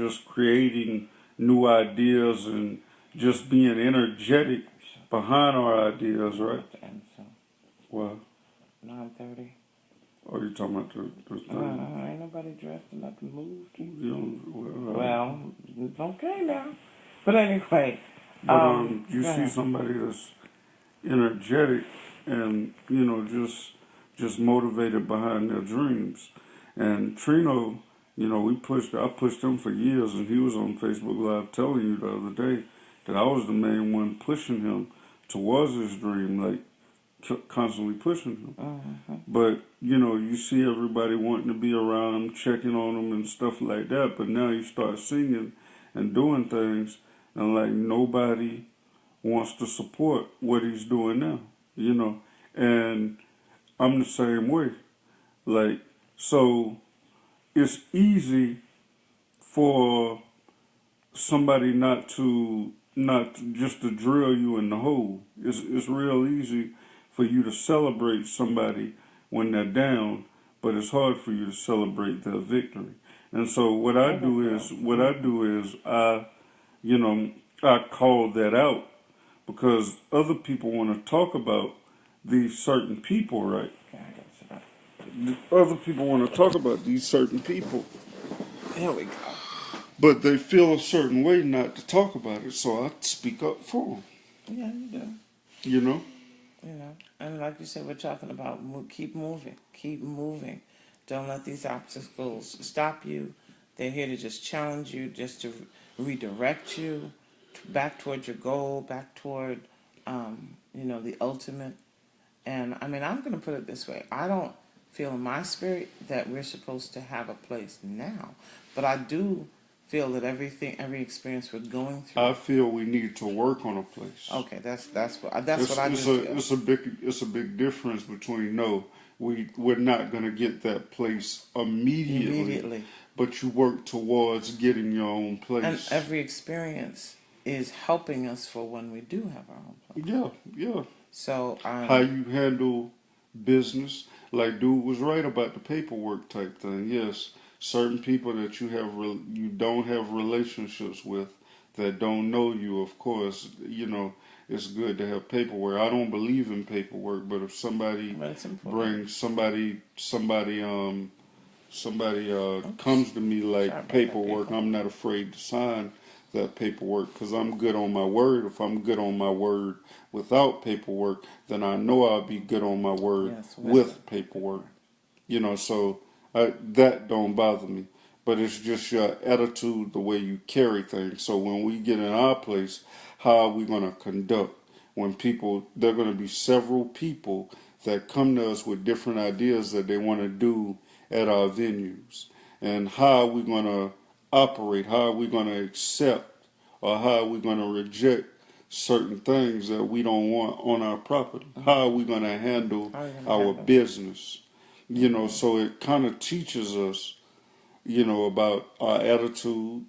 A: just creating new ideas and just being energetic behind our ideas,
B: I'm
A: right?
B: about to end soon.
A: Well,
B: 9:30.
A: are you talking about the thing?
B: Ain't nobody dressed and nothing moved.
A: Well,
B: Well, it's okay now. But anyway,
A: but you
B: go
A: see
B: ahead.
A: somebody that's energetic and just motivated behind their dreams. And Trino, I pushed him for years, and he was on Facebook Live telling you the other day that I was the main one pushing him towards his dream, like constantly pushing him. But you see everybody wanting to be around him, checking on him, and stuff like that. But now you start singing and doing things, and like nobody wants to support what he's doing now. And I'm the same way. Like, so it's easy for somebody not just to drill you in the hole. It's real easy for you to celebrate somebody when they're down, but it's hard for you to celebrate their victory. And so what I do is I call that out because other people want to talk about these certain people, right?
B: Okay, I got you back.
A: Other people want to talk about these certain people,
B: Here we go.
A: but they feel a certain way not to talk about it, so I speak up for them.
B: Yeah, you do.
A: You know?
B: And like you said, we're talking about keep moving, keep moving. Don't let these obstacles stop you. They're here to just challenge you, just to redirect you back toward your goal, back toward, the ultimate. And I mean, I'm going to put it this way: I don't feel in my spirit that we're supposed to have a place now, but I do feel that every experience we're going through.
A: I feel we need to work on a place.
B: Okay, that's what I just feel.
A: It's a big difference between we're not gonna get that place immediately, but you work towards getting your own place.
B: And every experience is helping us for when we do have our own place.
A: Yeah.
B: So
A: How you handle business, like dude was right about the paperwork type thing. Yes, certain people that you don't have relationships with that don't know you, of course, it's good to have paperwork. I don't believe in paperwork, but if somebody brings somebody comes to me like paperwork, I'm not afraid to sign that paperwork because I'm good on my word. If I'm good on my word without paperwork, then I know I'll be good on my word with paperwork. So that don't bother me. But it's just your attitude, the way you carry things. So when we get in our place, how are we going to conduct? There are going to be several people that come to us with different ideas that they want to do at our venues. And how are we going to operate? How are we going to accept or how are we going to reject certain things that we don't want on our property? How are we going to handle our business? So it kind of teaches us, about our attitude,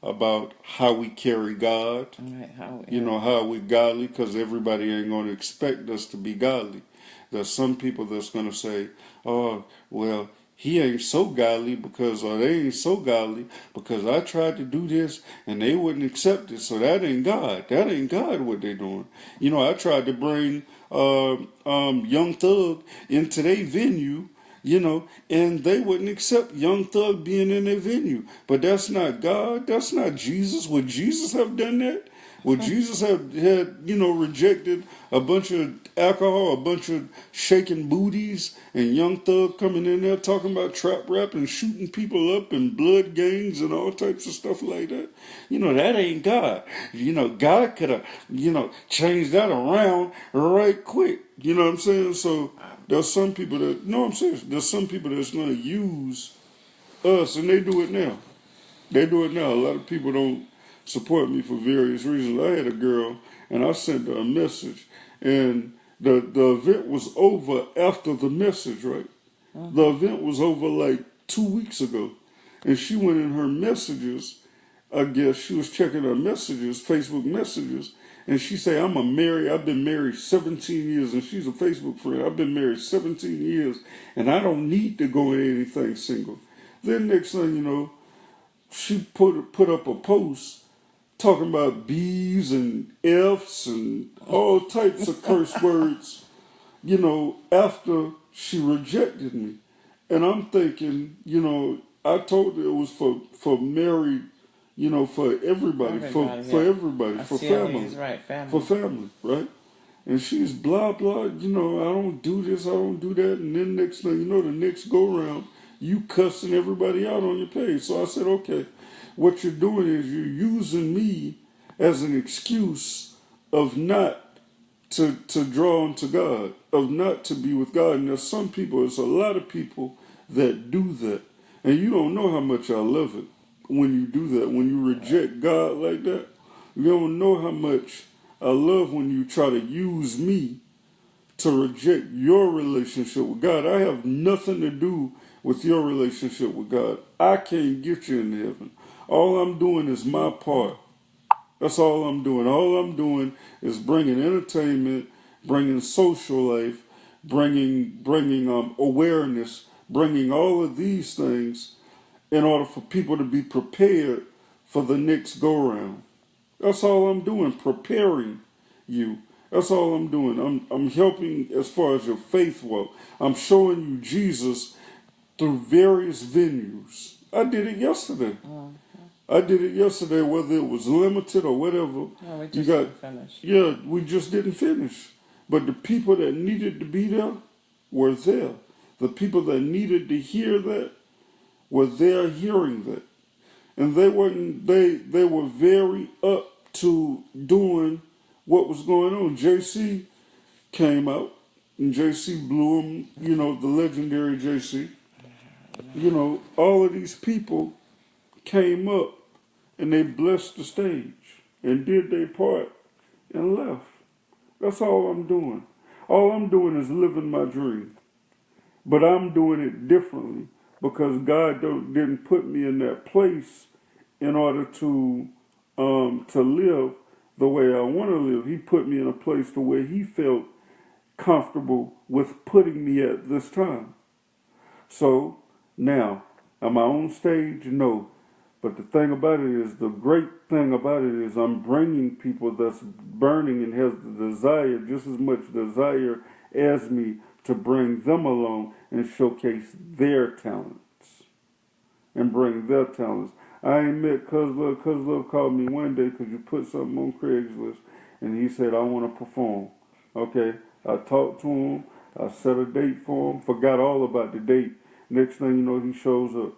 A: about how we carry God,
B: Right, how,
A: you
B: yeah.
A: know, how we godly, because everybody ain't going to expect us to be godly. There's some people that's going to say, oh, well, he ain't so godly because, or they ain't so godly because I tried to do this and they wouldn't accept it. So that ain't God. That ain't God what they doing. You know, I tried to bring Young Thug into their venue, you know, and they wouldn't accept Young Thug being in their venue. But that's not God. That's not Jesus. Would Jesus have done that? Would Jesus have had, you know, rejected a bunch of alcohol, a bunch of shaking booties, and Young Thug coming in there talking about trap rap and shooting people up and blood gangs and all types of stuff like that? You know, that ain't God. You know, God could have, you know, changed that around right quick. You know what I'm saying? So there's some people that, no, I'm serious. There's some people that's going to use us, and they do it now. They do it now. A lot of people don't support me for various reasons. I had a girl, and I sent her a message, and the event was over after the message, right? The event was over like 2 weeks ago, and she went in her messages. I guess she was checking her messages, Facebook messages, and she said, I've been married 17 years, and she's a Facebook friend. I've been married 17 years, and I don't need to go in anything single. Then next thing you know, she put up a post talking about B's and F's and all types of curse words, you know, after she rejected me. And I'm thinking, you know, I told her it was for married, you know, for everybody,
B: Everybody,
A: for
B: yeah.
A: everybody,
B: I
A: for
B: see how
A: family,
B: he's right,
A: for
B: family.
A: family, right? And she's blah blah, you know, I don't do this, I don't do that, and then next thing you know, the next go round, you cussing everybody out on your page. So I said, okay, what you're doing is you're using me as an excuse of not to draw unto God, of not to be with God. And there's some people, there's a lot of people that do that. And you don't know how much I love it when you do that, when you reject God like that. You don't know how much I love when you try to use me to reject your relationship with God. I have nothing to do with your relationship with God. I can't get you in heaven. All I'm doing is my part. That's all I'm doing. All I'm doing is bringing entertainment, bringing social life, bringing awareness, bringing all of these things in order for people to be prepared for the next go round. That's all I'm doing, preparing you. That's all I'm doing. I'm helping as far as your faith walk. I'm showing you Jesus through various venues. I did it yesterday. I did it yesterday, whether it was limited or whatever.
B: No, we
A: You
B: just
A: got,
B: didn't finish.
A: yeah, we just didn't finish. But the people that needed to be there were there. The people that needed to hear that were there hearing that. And they were very up to doing what was going on. JC came out, and JC blew him, you know, the legendary JC. You know, all of these people came up and they blessed the stage and did their part and left. That's all I'm doing. All I'm doing is living my dream. But I'm doing it differently because God didn't put me in that place in order to live the way I want to live. He put me in a place to where he felt comfortable with putting me at this time. So now, am I on stage? No. But the thing about it is, the great thing about it is I'm bringing people that's burning and has the desire, just as much desire as me, to bring them along and showcase their talents and bring their talents. I ain't met Cuz Love. Cuz Love called me one day because you put something on Craigslist and he said, I want to perform. Okay, I talked to him. I set a date for him. Forgot all about the date. Next thing you know, he shows up.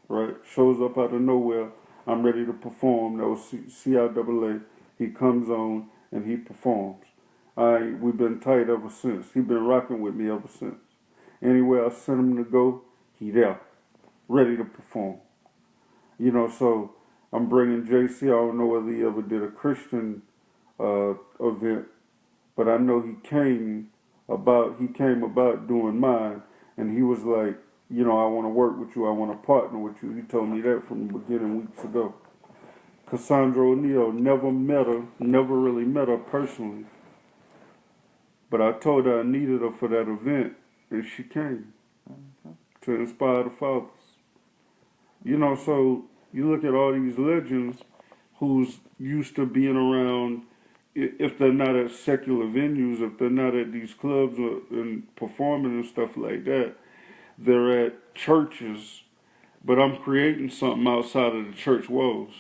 A: Right? Shows up out of nowhere. I'm ready to perform. That was CIAA. He comes on and he performs. We've been tight ever since. He been rocking with me ever since. Anywhere I sent him to go, he there, ready to perform. You know, so I'm bringing JC. I don't know whether he ever did a Christian event, but I know he came about doing mine, and he was like, you know, I want to work with you. I want to partner with you. He told me that from the beginning weeks ago. Cassandra O'Neill, never really met her personally. But I told her I needed her for that event, and she came to inspire the fathers. So you look at all these legends who's used to being around, if they're not at secular venues, if they're not at these clubs and performing and stuff like that, they're at churches. But I'm creating something outside of the church walls.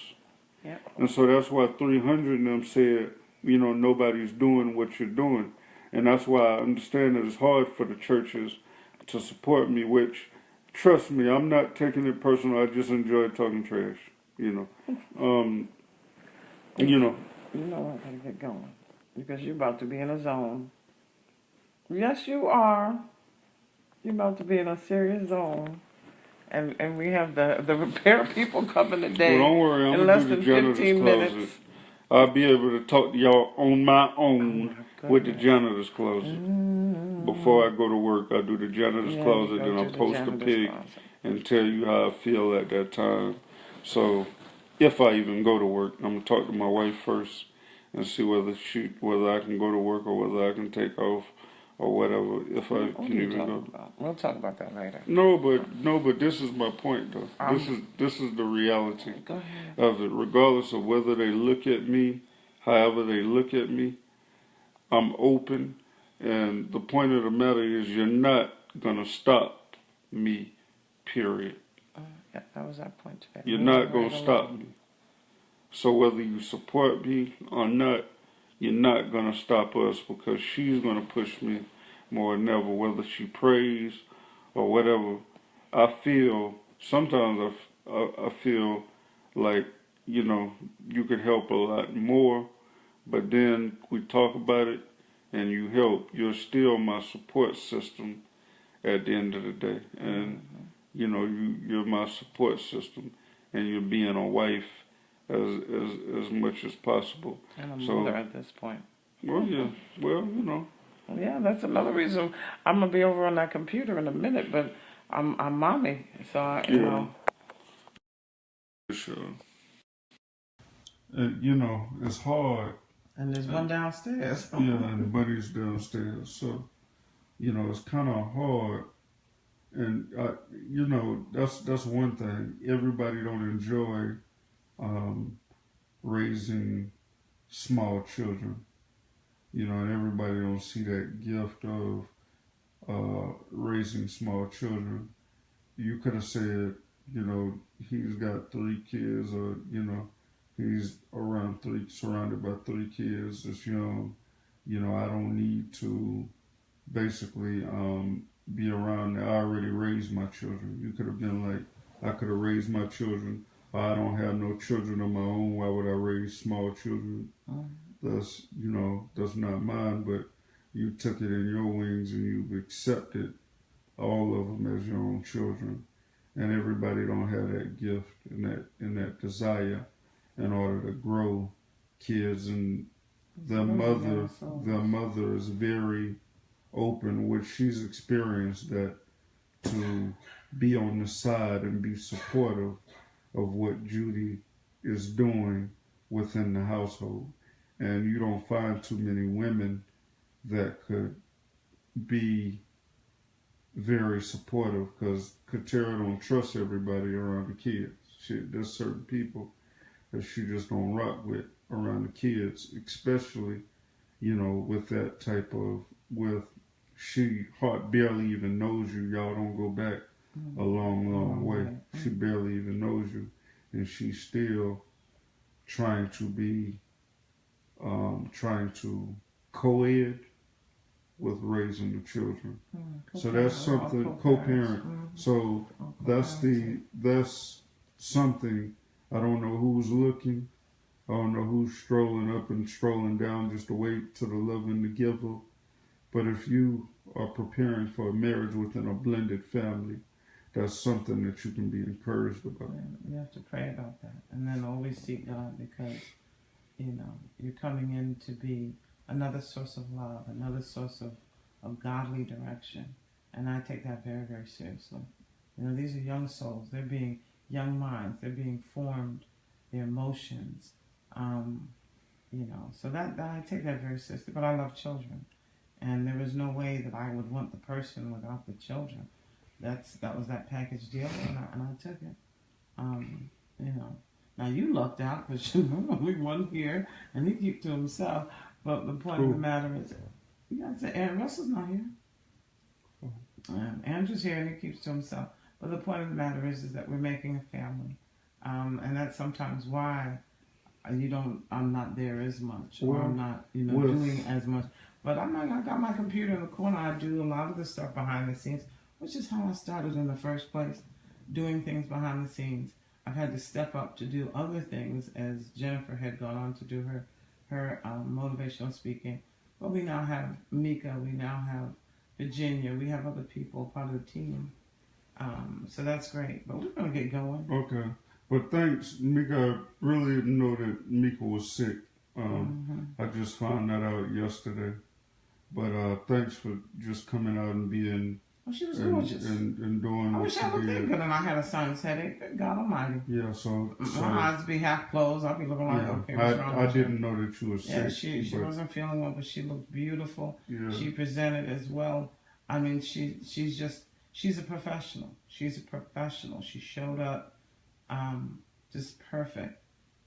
B: Yep.
A: And so that's why 300 of them said, nobody's doing what you're doing. And that's why I understand that it's hard for the churches to support me, which, trust me, I'm not taking it personal. I just enjoy talking trash, Um, you know.
B: You know I gotta get going. Because you're about to be in a zone. Yes, you are. You're about to be in a serious zone. And we have the repair people coming today
A: Well, don't worry, I'm
B: in
A: going to
B: less
A: do the
B: than
A: janitor's
B: 15
A: closet.
B: minutes.
A: I'll be able to talk to y'all on my own with the
B: goodness.
A: janitor's closet. Before I go to work, I do the janitor's closet, and I post a pic and tell you how I feel at that time. So, if I even go to work, I'm gonna talk to my wife first and see whether I can go to work or whether I can take off or whatever. If I can even go.
B: We'll talk about that later.
A: No, but this is my point though. This is the reality of it. Regardless of whether they look at me, however they look at me, I'm open. And the point of the matter is, you're not gonna stop me. Period.
B: Yeah, that was our point today.
A: You're not gonna stop me. So whether you support me or not, you're not gonna stop us, because she's gonna push me more than ever. Whether she prays or whatever, I feel sometimes I feel like you could help a lot more, but then we talk about it and you help. You're still my support system at the end of the day, and you're my support system, and you're being a wife as much as possible.
B: And a mother at this point.
A: Well, yeah. Well,
B: Yeah, that's another reason I'm gonna be over on that computer in a minute, but I'm mommy, so you know.
A: Sure. It's hard.
B: And there's one downstairs.
A: Yeah, and Buddy's downstairs, so it's kind of hard. And that's one thing. Everybody don't enjoy raising small children. And everybody don't see that gift of raising small children. You could have said, he's got 3 kids, or he's surrounded by 3 kids. It's young. I don't need to basically be around. I already raised my children. You could have been like, I could have raised my children. I don't have no children of my own. Why would I raise small children? That's not mine. But you took it in your wings and you've accepted all of them as your own children. And everybody don't have that gift and that desire in order to grow kids. And their mother is very open, which she's experienced, that to be on the side and be supportive of what Judy is doing within the household. And you don't find too many women that could be very supportive, because Katera don't trust everybody around the kids. There's certain people that she just don't rock with around the kids, especially, with that type of, she barely even knows you. Y'all don't go back a long way. She barely even knows you, and she's still trying to be, trying to co-ed with raising the children. So that's something, co-parent. So that's something. I don't know who's looking. I don't know who's strolling up and strolling down just to wait to the love and the giver. But if you are preparing for a marriage within a blended family, that's something that you can be encouraged about.
B: You have to pray about that, and then always seek God, because you're coming in to be another source of love, another source of godly direction, and I take that very, very seriously. These are young souls. They're being young minds. They're being formed their emotions. You know, so that I take that very seriously. But I love children, and there was no way that I would want the person without the children. That was that package deal, and I took it. You know, now you lucked out because you're the only one here, and he keeps to himself. But the point of the matter is, you gotta say, Aaron Russell's not here. Andrew's here, and he keeps to himself. But the point of the matter is that we're making a family, and that's sometimes why I'm not there as much, or I'm not, doing as much. But I got my computer in the corner. I do a lot of the stuff behind the scenes, which is how I started in the first place, doing things behind the scenes. I've had to step up to do other things as Jennifer had gone on to do her motivational speaking. But we now have Mika, we now have Virginia, we have other people part of the team. So that's great. But we're going to get going.
A: Okay. But thanks, Mika. I really didn't know that Mika was sick. I just found that out yesterday. But thanks for just coming out and being...
B: Oh, she was gorgeous.
A: And doing
B: I wish I looked that good and I had a sinus headache. Good God almighty.
A: Yeah, so
B: my eyes be half closed. I'll be looking like, okay, what's wrong with
A: I didn't know that you were sick.
B: Yeah, she wasn't feeling well, but she looked beautiful.
A: Yeah.
B: She presented as well. I mean, she's a professional. She's a professional. She showed up just perfect.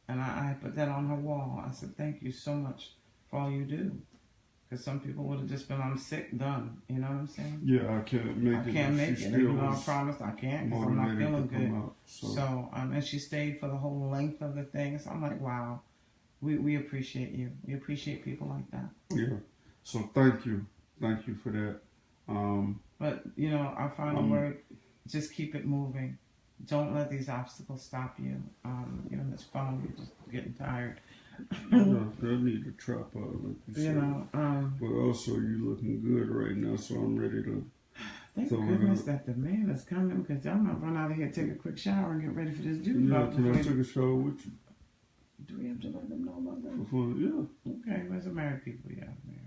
B: And I put that on her wall. I said, thank you so much for all you do. Because some people would have just been, I'm sick, done. You know what I'm saying?
A: Yeah, I can't make it.
B: I can't make it. Even though I promised I can't because I'm not feeling good.
A: Out,
B: so and she stayed for the whole length of the thing. So I'm like, wow, we appreciate you. We appreciate people like that.
A: Yeah. So thank you. Thank you for that.
B: But, our final word, just keep it moving. Don't let these obstacles stop you. You're on this phone, you're just getting tired.
A: I need to trap out, like you said. But also, you're looking good right now, so I'm ready to.
B: Thank goodness that the man is coming, because I'm gonna run out of here, take a quick shower, and get ready for this dude.
A: Yeah, can I take a shower with you?
B: Do we have to let them know about that?
A: For fun, yeah.
B: Okay, there's a married people, yeah, married.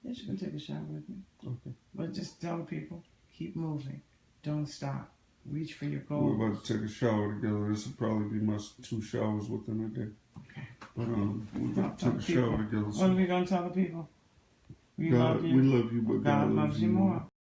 B: Yes, you can take a shower with me.
A: Okay.
B: But just tell people, keep moving, don't stop, reach for your goals.
A: We're about to take a shower together. This will probably be my 2 showers within a day.
B: Okay.
A: But we're going to take a shower together.
B: What are we going to tell the people?
A: We love you, but
B: God loves you more.